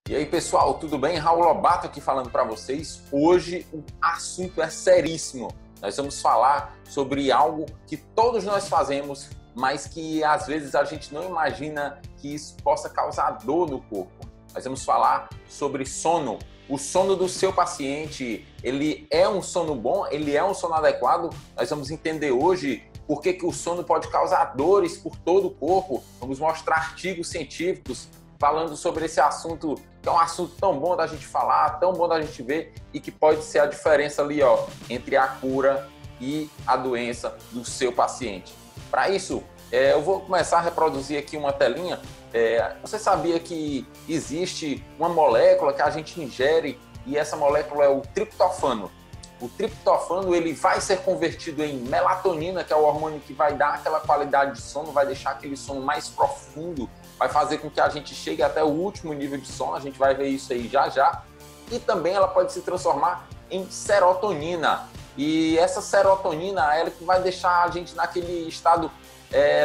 E aí, pessoal, tudo bem? Raul Lobato aqui falando para vocês. Hoje o assunto é seríssimo. Nós vamos falar sobre algo que todos nós fazemos, mas que às vezes a gente não imagina que isso possa causar dor no corpo. Nós vamos falar sobre sono. O sono do seu paciente, ele é um sono bom? Ele é um sono adequado? Nós vamos entender hoje por que o sono pode causar dores por todo o corpo. Vamos mostrar artigos científicos falando sobre esse assunto, que é um assunto tão bom da gente falar, tão bom da gente ver e que pode ser a diferença ali, entre a cura e a doença do seu paciente. Para isso, eu vou começar a reproduzir aqui uma telinha. Você sabia que existe uma molécula que a gente ingere e essa molécula é o triptofano? O triptofano ele vai ser convertido em melatonina, que é o hormônio que vai dar aquela qualidade de sono, vai deixar aquele sono mais profundo, vai fazer com que a gente chegue até o último nível de sono, a gente vai ver isso aí já já. E também ela pode se transformar em serotonina. E essa serotonina é ela que vai deixar a gente naquele estado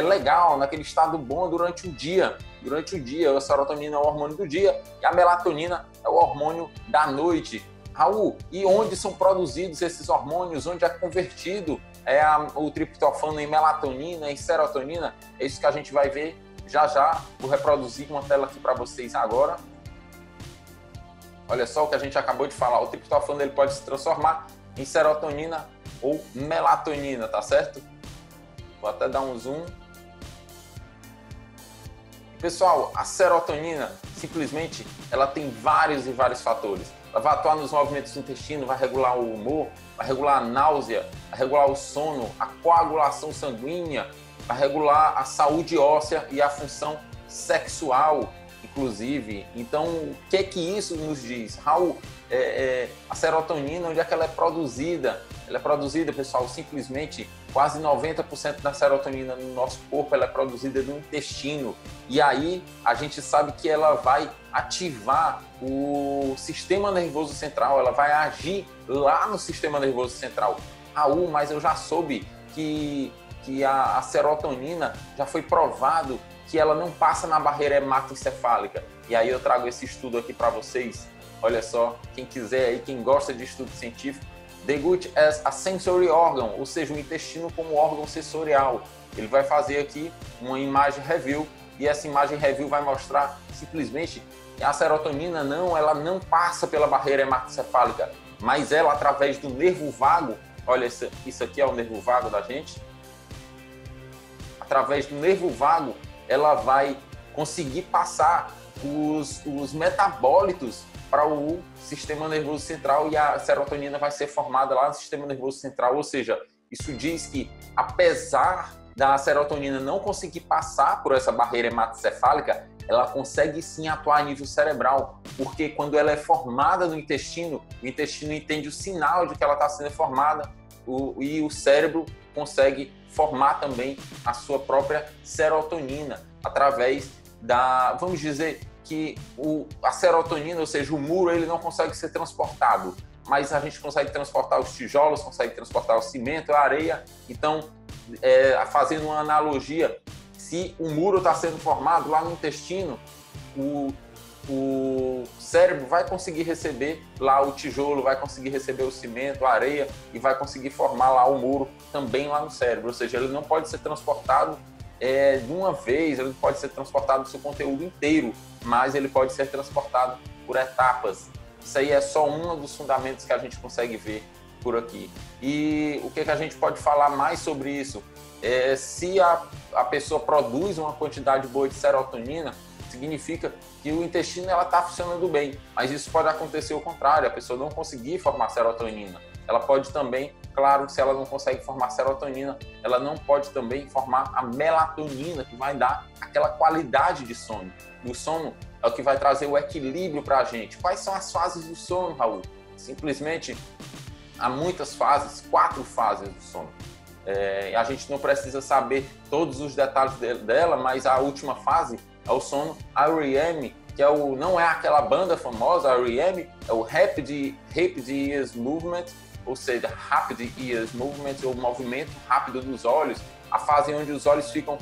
legal, naquele estado bom durante o dia. Durante o dia, a serotonina é o hormônio do dia e a melatonina é o hormônio da noite. Raul, e onde são produzidos esses hormônios? Onde é convertido o triptofano em melatonina, em serotonina? É isso que a gente vai ver já já. Vou reproduzir uma tela aqui para vocês agora. Olha só o que a gente acabou de falar. O triptofano ele pode se transformar em serotonina ou melatonina, tá certo? Vou até dar um zoom. Pessoal, a serotonina, simplesmente, ela tem vários e vários fatores. Ela vai atuar nos movimentos do intestino, vai regular o humor, vai regular a náusea, vai regular o sono, a coagulação sanguínea, vai regular a saúde óssea e a função sexual, inclusive. Então, o que isso nos diz? Raul, a serotonina, onde é que ela é produzida? Ela é produzida, pessoal, simplesmente quase 90% da serotonina no nosso corpo ela é produzida no intestino. E aí a gente sabe que ela vai ativar o sistema nervoso central, ela vai agir lá no sistema nervoso central. Raul, mas eu já soube que a serotonina já foi provado que ela não passa na barreira hematoencefálica. E aí eu trago esse estudo aqui para vocês. Olha só, quem quiser aí, quem gosta de estudo científico, The Gut as a Sensory Organ, ou seja, o intestino como órgão sensorial. Ele vai fazer aqui uma imagem review e essa imagem review vai mostrar simplesmente que a serotonina ela não passa pela barreira hematoencefálica, mas ela, através do nervo vago, olha, isso aqui é o nervo vago da gente, através do nervo vago, ela vai conseguir passar os metabólitos para o sistema nervoso central e a serotonina vai ser formada lá no sistema nervoso central. Ou seja, isso diz que, apesar da serotonina não conseguir passar por essa barreira hematoencefálica, ela consegue sim atuar a nível cerebral, porque quando ela é formada no intestino, o intestino entende o sinal de que ela está sendo formada e o cérebro consegue formar também a sua própria serotonina através vamos dizer, que a serotonina, ou seja, o muro, ele não consegue ser transportado, mas a gente consegue transportar os tijolos, consegue transportar o cimento, a areia. Então, fazendo uma analogia, se o muro está sendo formado lá no intestino, o cérebro vai conseguir receber lá o tijolo, vai conseguir receber o cimento, a areia e vai conseguir formar lá o muro também lá no cérebro. Ou seja, ele não pode ser transportado de uma vez, ele pode ser transportado o seu conteúdo inteiro, mas ele pode ser transportado por etapas. Isso aí é só um dos fundamentos que a gente consegue ver por aqui. E o que a gente pode falar mais sobre isso? Se a pessoa produz uma quantidade boa de serotonina, significa que o intestino está funcionando bem, mas isso pode acontecer o contrário, a pessoa não conseguir formar serotonina. Ela pode também, claro, se ela não consegue formar serotonina, ela não pode também formar a melatonina, que vai dar aquela qualidade de sono. E o sono é o que vai trazer o equilíbrio para a gente. Quais são as fases do sono, Raul? Simplesmente, há muitas fases, 4 fases do sono. A gente não precisa saber todos os detalhes dela, mas a última fase é o sono REM, que não é aquela banda famosa, a REM, é o Rapid Eye Movement, ou seja, Rapid Eye Movement, ou movimento rápido dos olhos, a fase onde os olhos ficam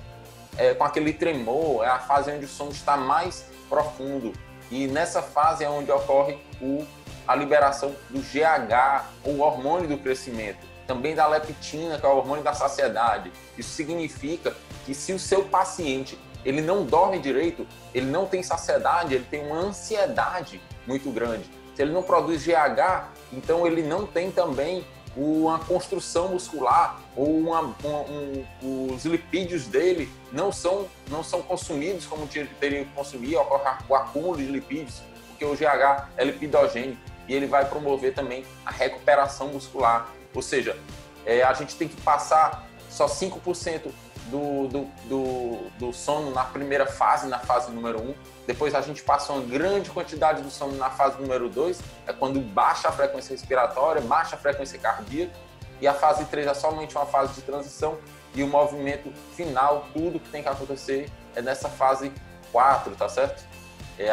com aquele tremor, é a fase onde o sono está mais profundo. E nessa fase é onde ocorre a liberação do GH, o hormônio do crescimento, também da leptina, que é o hormônio da saciedade. Isso significa que se o seu paciente ele não dorme direito, ele não tem saciedade, ele tem uma ansiedade muito grande. Se ele não produz GH, então ele não tem também uma construção muscular ou os lipídios dele não são consumidos como teriam que consumir, ocorre o acúmulo de lipídios, porque o GH é lipidogênico e ele vai promover também a recuperação muscular. Ou seja, a gente tem que passar só 5% do sono na primeira fase, na fase número 1. Depois a gente passa uma grande quantidade do sono na fase número 2, é quando baixa a frequência respiratória, baixa a frequência cardíaca, e a fase 3 é somente uma fase de transição, e o movimento final, tudo que tem que acontecer é nessa fase 4, tá certo?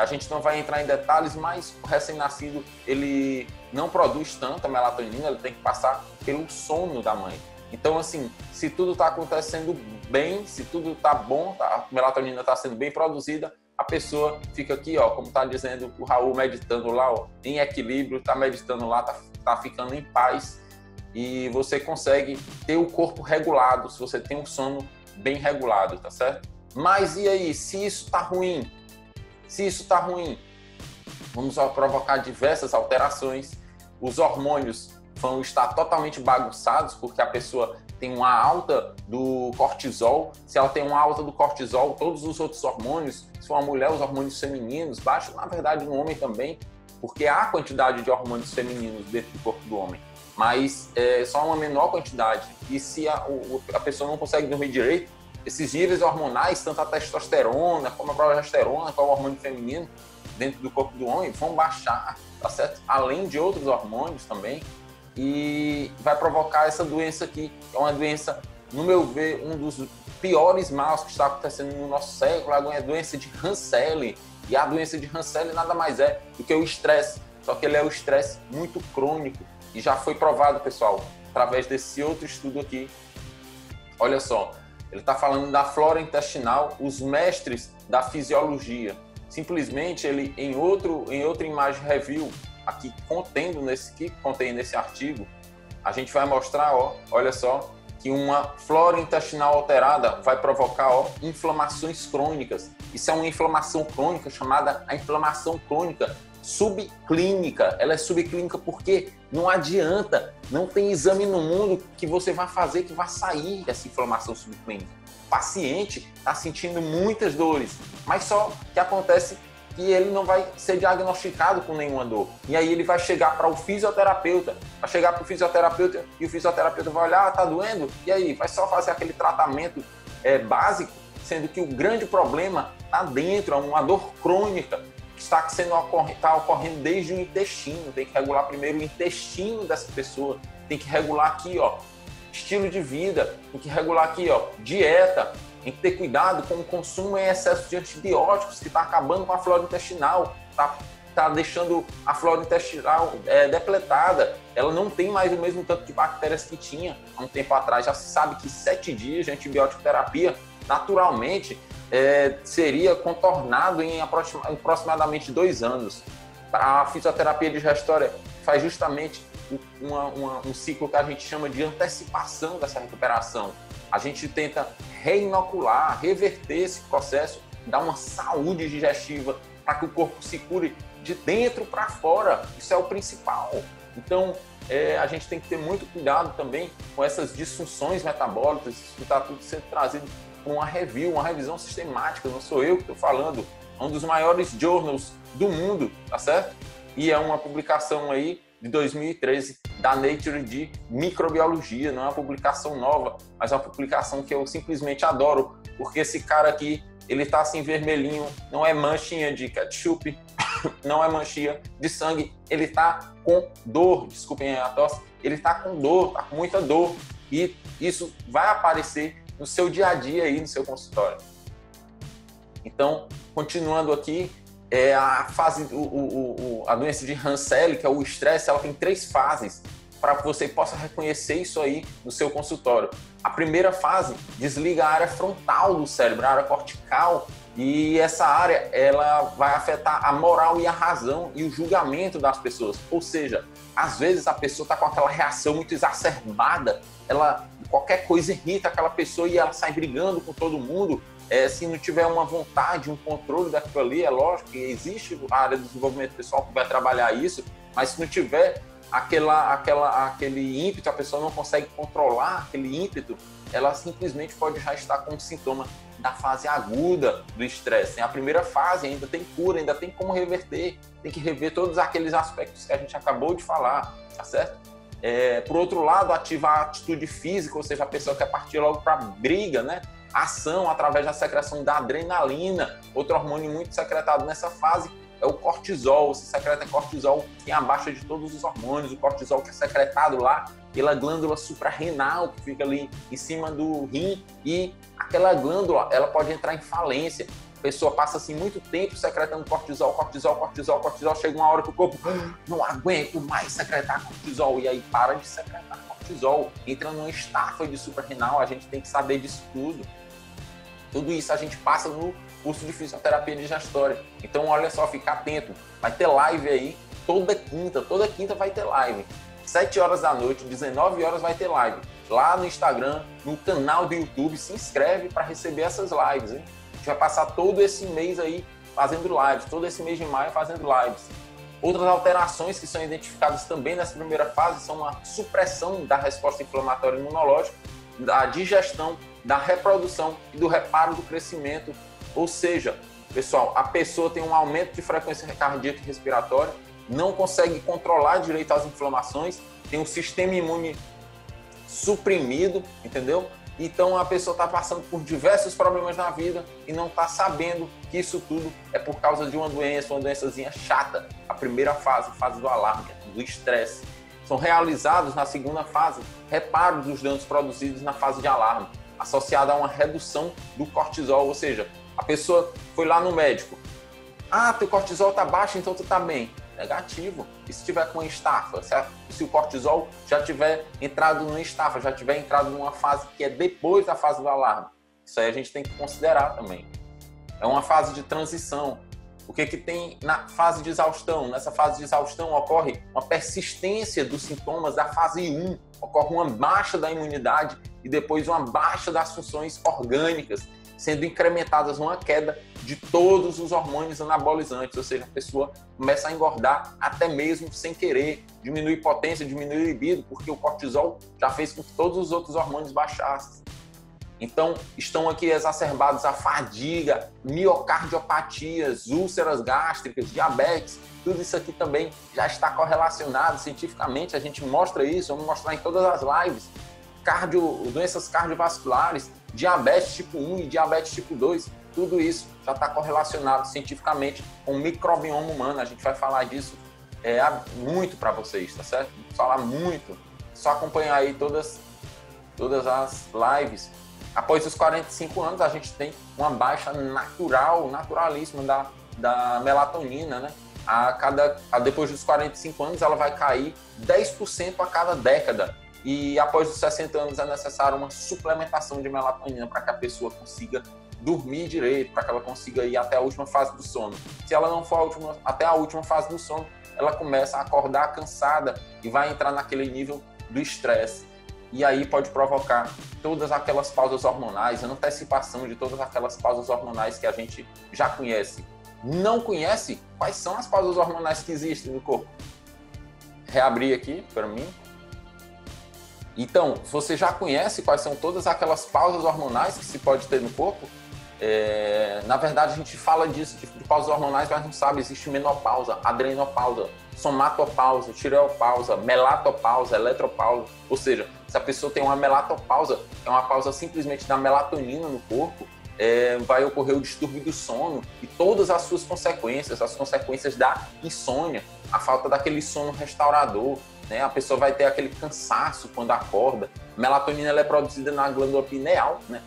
A gente não vai entrar em detalhes, mas o recém-nascido, ele não produz tanta melatonina, ele tem que passar pelo sono da mãe. Então, assim, se tudo está acontecendo bem, se tudo está bom, a melatonina está sendo bem produzida, a pessoa fica aqui, ó, como está dizendo o Raul, meditando lá, ó, em equilíbrio, está meditando lá, tá ficando em paz, e você consegue ter o corpo regulado, se você tem um sono bem regulado, tá certo? Mas e aí, se isso está ruim? Se isso está ruim, vamos provocar diversas alterações, os hormônios vão estar totalmente bagunçados, porque a pessoa tem uma alta do cortisol. Se ela tem uma alta do cortisol, todos os outros hormônios, se for uma mulher, os hormônios femininos baixam, na verdade no homem também, porque há quantidade de hormônios femininos dentro do corpo do homem, mas é só uma menor quantidade. E se a pessoa não consegue dormir direito, esses níveis hormonais, tanto a testosterona como a progesterona, que é o hormônio feminino dentro do corpo do homem, vão baixar, tá certo? Além de outros hormônios também, e vai provocar essa doença aqui, que é uma doença, no meu ver, um dos piores males que está acontecendo no nosso século, a doença de Hansen. E a doença de Hansen nada mais é do que o estresse, só que ele é o estresse muito crônico, e já foi provado, pessoal, através desse outro estudo aqui. Olha só, ele está falando da flora intestinal, os mestres da fisiologia. Simplesmente ele, em outra imagem review, aqui contém nesse artigo, a gente vai mostrar, ó, olha só, que uma flora intestinal alterada vai provocar, ó, inflamações crônicas. Isso é uma inflamação crônica chamada a inflamação crônica subclínica. Ela é subclínica porque não adianta, não tem exame no mundo que você vai fazer que vai sair essa inflamação subclínica. O paciente está sentindo muitas dores, mas só que acontece que ele não vai ser diagnosticado com nenhuma dor. E aí ele vai chegar para o fisioterapeuta, e o fisioterapeuta vai olhar, tá doendo? E aí, vai só fazer aquele tratamento básico, sendo que o grande problema está dentro, é uma dor crônica que está ocorrendo desde o intestino. Tem que regular primeiro o intestino dessa pessoa, tem que regular aqui, ó, estilo de vida, tem que regular aqui, ó, dieta, tem que ter cuidado com o consumo em excesso de antibióticos, que está acabando com a flora intestinal, tá deixando a flora intestinal depletada. Ela não tem mais o mesmo tanto de bactérias que tinha há um tempo atrás. Já se sabe que 7 dias de antibiótico terapia, naturalmente, seria contornado em aproximadamente 2 anos. A fisioterapia digestória faz justamente um ciclo que a gente chama de antecipação dessa recuperação. A gente tenta reinocular, reverter esse processo, dar uma saúde digestiva para que o corpo se cure de dentro para fora. Isso é o principal. Então, a gente tem que ter muito cuidado também com essas disfunções metabólicas. Isso está tudo sendo trazido por uma revisão sistemática. Não sou eu que estou falando. É um dos maiores journals do mundo, tá certo? E é uma publicação aí de 2013 da Nature de microbiologia. Não é uma publicação nova, mas é uma publicação que eu simplesmente adoro, porque esse cara aqui, ele tá assim vermelhinho, não é manchinha de ketchup, não é manchinha de sangue, ele tá com dor, desculpem a tosse, ele tá com dor, tá com muita dor, e isso vai aparecer no seu dia a dia aí, no seu consultório. Então, continuando aqui, a fase, a doença de Hansen, que é o estresse, ela tem 3 fases. para que você possa reconhecer isso aí no seu consultório. A primeira fase desliga a área frontal do cérebro, a área cortical, e essa área ela vai afetar a moral e a razão e o julgamento das pessoas. Ou seja, às vezes a pessoa está com aquela reação muito exacerbada, qualquer coisa irrita aquela pessoa e ela sai brigando com todo mundo. Se não tiver uma vontade, um controle daquilo ali, é lógico que existe a área do desenvolvimento pessoal que vai trabalhar isso, mas se não tiver aquele ímpeto, a pessoa não consegue controlar aquele ímpeto, ela simplesmente pode já estar com um sintoma da fase aguda do estresse. A primeira fase ainda tem cura, ainda tem como reverter, tem que rever todos aqueles aspectos que a gente acabou de falar, tá certo? Por outro lado, ativa a atitude física, ou seja, a pessoa quer partir logo para briga, né? Ação através da secreção da adrenalina, outro hormônio muito secretado nessa fase é o cortisol. Se secreta cortisol, que é abaixo de todos os hormônios. O cortisol que é secretado lá pela glândula suprarrenal, que fica ali em cima do rim, e aquela glândula, ela pode entrar em falência. A pessoa passa assim muito tempo secretando cortisol, chega uma hora que o corpo não aguenta mais secretar cortisol, e aí para de secretar cortisol, entra numa estafa de suprarrenal. A gente tem que saber disso tudo. Tudo isso a gente passa no curso de fisioterapia digestória. Então, olha só, fica atento. Vai ter live aí toda quinta vai ter live. 7 horas da noite, 19 horas vai ter live. Lá no Instagram, no canal do YouTube, se inscreve para receber essas lives, hein? A gente vai passar todo esse mês aí fazendo lives, todo esse mês de maio fazendo lives. Outras alterações que são identificadas também nessa primeira fase são a supressão da resposta inflamatória imunológica, da digestão, da reprodução e do reparo do crescimento. Ou seja, pessoal, a pessoa tem um aumento de frequência cardíaca e respiratória, não consegue controlar direito as inflamações, tem um sistema imune suprimido, entendeu? Então a pessoa está passando por diversos problemas na vida e não está sabendo que isso tudo é por causa de uma doençazinha chata. A primeira fase, fase do alarme, do estresse. São realizados na segunda fase reparos dos danos produzidos na fase de alarme, associada a uma redução do cortisol, ou seja, a pessoa foi lá no médico. Teu cortisol está baixo, então tu está bem. Negativo. E se tiver com estafa, certo? Se o cortisol já tiver entrado numa estafa, já tiver entrado numa fase que é depois da fase do alarme, isso aí a gente tem que considerar também. É uma fase de transição. O que tem na fase de exaustão? Nessa fase de exaustão ocorre uma persistência dos sintomas da fase 1, ocorre uma baixa da imunidade e depois uma baixa das funções orgânicas, sendo incrementadas uma queda de todos os hormônios anabolizantes, ou seja, a pessoa começa a engordar até mesmo sem querer, diminui potência, diminui libido, porque o cortisol já fez com que todos os outros hormônios baixassem. Então, estão aqui exacerbados a fadiga, miocardiopatias, úlceras gástricas, diabetes, tudo isso aqui também já está correlacionado cientificamente, a gente mostra isso, vamos mostrar em todas as lives. Doenças cardiovasculares, diabetes tipo 1 e diabetes tipo 2, tudo isso já está correlacionado cientificamente com o microbioma humano. A gente vai falar disso muito para vocês, tá certo? Vamos falar muito. Só acompanhar aí todas as lives. Após os 45 anos, a gente tem uma baixa naturalíssima da melatonina, né? Depois dos 45 anos, ela vai cair 10% a cada década. E após os 60 anos é necessário uma suplementação de melatonina para que a pessoa consiga dormir direito, para que ela consiga ir até a última fase do sono. Se ela não for até a última fase do sono, ela começa a acordar cansada e vai entrar naquele nível do estresse. E aí pode provocar todas aquelas pausas hormonais, a antecipação de todas aquelas pausas hormonais que a gente já conhece. Não conhece? Quais são as pausas hormonais que existem no corpo? Reabrir aqui para mim. Então, você já conhece quais são todas aquelas pausas hormonais que se pode ter no corpo? Na verdade, a gente fala disso, de pausas hormonais, mas não sabe. Existe menopausa, adrenopausa, somatopausa, tireopausa, melatopausa, eletropausa. Ou seja, se a pessoa tem uma melatopausa, é uma pausa simplesmente da melatonina no corpo, vai ocorrer o distúrbio do sono e todas as suas consequências, as consequências da insônia, a falta daquele sono restaurador, né? A pessoa vai ter aquele cansaço quando acorda. A melatonina ela é produzida na glândula pineal, né?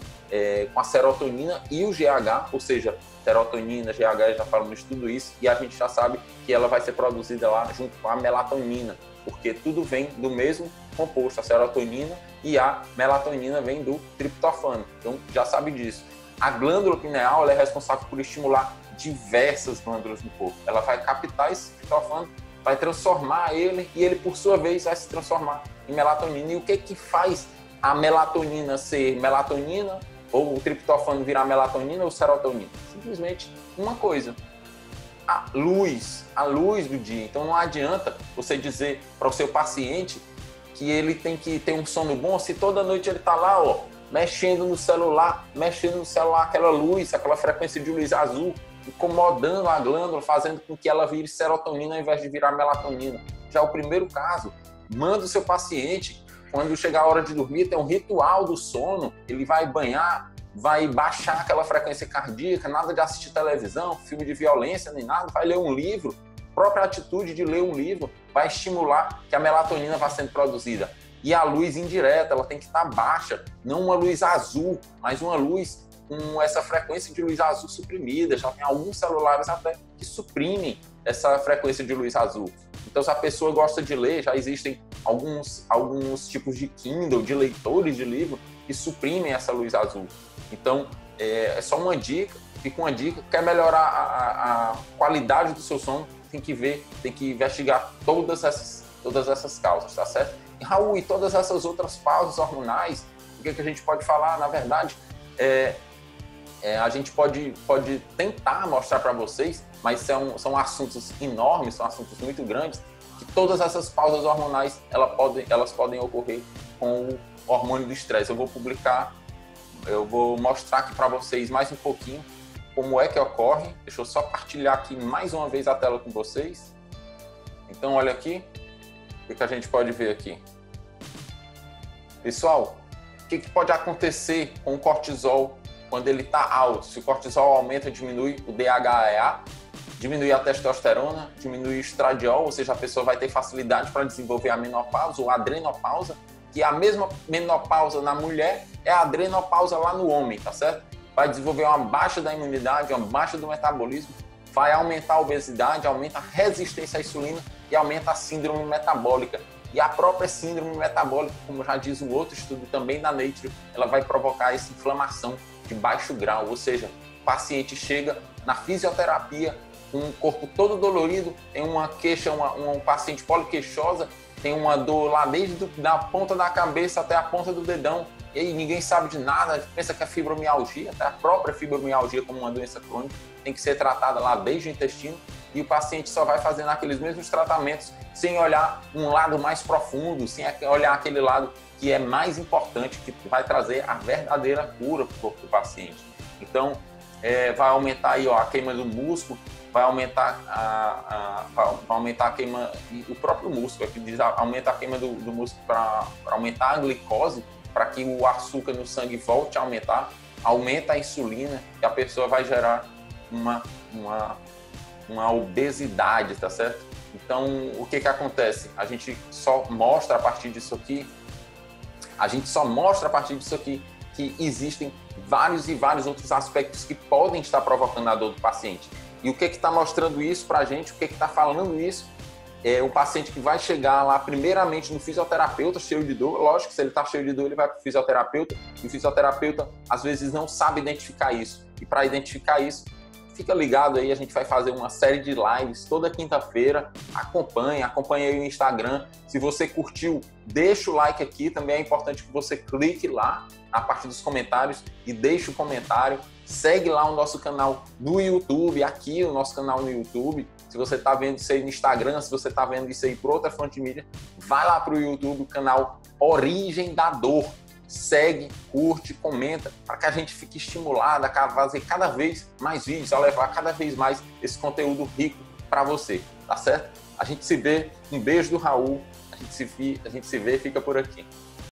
Com a serotonina e o GH, ou seja, serotonina, GH, já falamos de tudo isso, e a gente já sabe que ela vai ser produzida lá junto com a melatonina, porque tudo vem do mesmo composto, a serotonina e a melatonina vem do triptofano. Então, já sabe disso. A glândula pineal ela é responsável por estimular diversas glândulas no corpo. Ela vai captar esse triptofano, vai transformar ele e ele, por sua vez, vai se transformar em melatonina. E o que que faz a melatonina ser melatonina ou o triptofano virar melatonina ou serotonina? Simplesmente uma coisa: a luz do dia. Então não adianta você dizer para o seu paciente que ele tem que ter um sono bom se toda noite ele está lá, ó, mexendo no celular, aquela luz, aquela frequência de luz azul, incomodando a glândula, fazendo com que ela vire serotonina ao invés de virar melatonina. Já o primeiro caso, manda o seu paciente, quando chegar a hora de dormir, tem um ritual do sono, ele vai banhar, vai baixar aquela frequência cardíaca, nada de assistir televisão, filme de violência, nem nada, vai ler um livro. A própria atitude de ler um livro vai estimular que a melatonina vá sendo produzida. E a luz indireta, ela tem que estar baixa, não uma luz azul, mas uma luz com essa frequência de luz azul suprimida. Já tem alguns celulares até que suprimem essa frequência de luz azul. Então, se a pessoa gosta de ler, já existem alguns tipos de Kindle, de leitores de livro, que suprimem essa luz azul. Então, é só uma dica, fica uma dica. Quer melhorar a qualidade do seu sono, tem que investigar todas essas causas, tá certo? E, Raul, e todas essas outras pausas hormonais, o que a gente pode falar? Na verdade, a gente pode tentar mostrar para vocês, mas são assuntos enormes, são assuntos muito grandes, que todas essas pausas hormonais elas podem ocorrer com o hormônio do estresse. Eu vou mostrar aqui para vocês mais um pouquinho como é que ocorre. Deixa eu só partilhar aqui mais uma vez a tela com vocês. Então, olha aqui, o que a gente pode ver aqui. Pessoal, o que pode acontecer com o cortisol quando ele está alto? Se o cortisol aumenta, diminui o DHEA, diminui a testosterona, diminui o estradiol, ou seja, a pessoa vai ter facilidade para desenvolver a menopausa ou a adrenopausa, que é a mesma menopausa na mulher, é a adrenopausa lá no homem, tá certo? Vai desenvolver uma baixa da imunidade, uma baixa do metabolismo, vai aumentar a obesidade, aumenta a resistência à insulina e aumenta a síndrome metabólica. E a própria síndrome metabólica, como já diz um outro estudo também da Nature, ela vai provocar essa inflamação de baixo grau, ou seja, o paciente chega na fisioterapia com o corpo todo dolorido, tem uma queixa, um paciente poliqueixosa, tem uma dor lá desde da ponta da cabeça até a ponta do dedão, e aí ninguém sabe de nada, pensa que é fibromialgia, até a própria fibromialgia como uma doença crônica tem que ser tratada lá desde o intestino, e o paciente só vai fazendo aqueles mesmos tratamentos sem olhar um lado mais profundo, sem olhar aquele lado que é mais importante, que vai trazer a verdadeira cura para o corpo do paciente. Então, vai aumentar aí, ó, a queima do músculo, vai aumentar a queima, o próprio músculo, aqui diz, aumenta a queima do músculo para aumentar a glicose, para que o açúcar no sangue volte a aumentar, aumenta a insulina e a pessoa vai gerar uma obesidade, tá certo? Então, o que acontece? A gente só mostra a partir disso aqui, que existem vários e vários outros aspectos que podem estar provocando a dor do paciente. E o que está mostrando isso para a gente, o que está falando isso, é o paciente que vai chegar lá primeiramente no fisioterapeuta cheio de dor. Lógico, se ele está cheio de dor, ele vai para o fisioterapeuta, e o fisioterapeuta às vezes não sabe identificar isso. E para identificar isso, fica ligado aí, a gente vai fazer uma série de lives toda quinta-feira. Acompanhe aí o Instagram. Se você curtiu, deixa o like aqui. Também é importante que você clique lá na parte dos comentários e deixe o comentário. Segue lá o nosso canal no YouTube, aqui o nosso canal no YouTube. Se você está vendo isso aí no Instagram, se você está vendo isso aí por outra fonte de mídia, vai lá para o YouTube, o canal Origem da Dor. Segue, curte, comenta, para que a gente fique estimulado a fazer cada vez mais vídeos, a levar cada vez mais esse conteúdo rico para você, tá certo? A gente se vê, um beijo do Raul, a gente se vê, fica por aqui.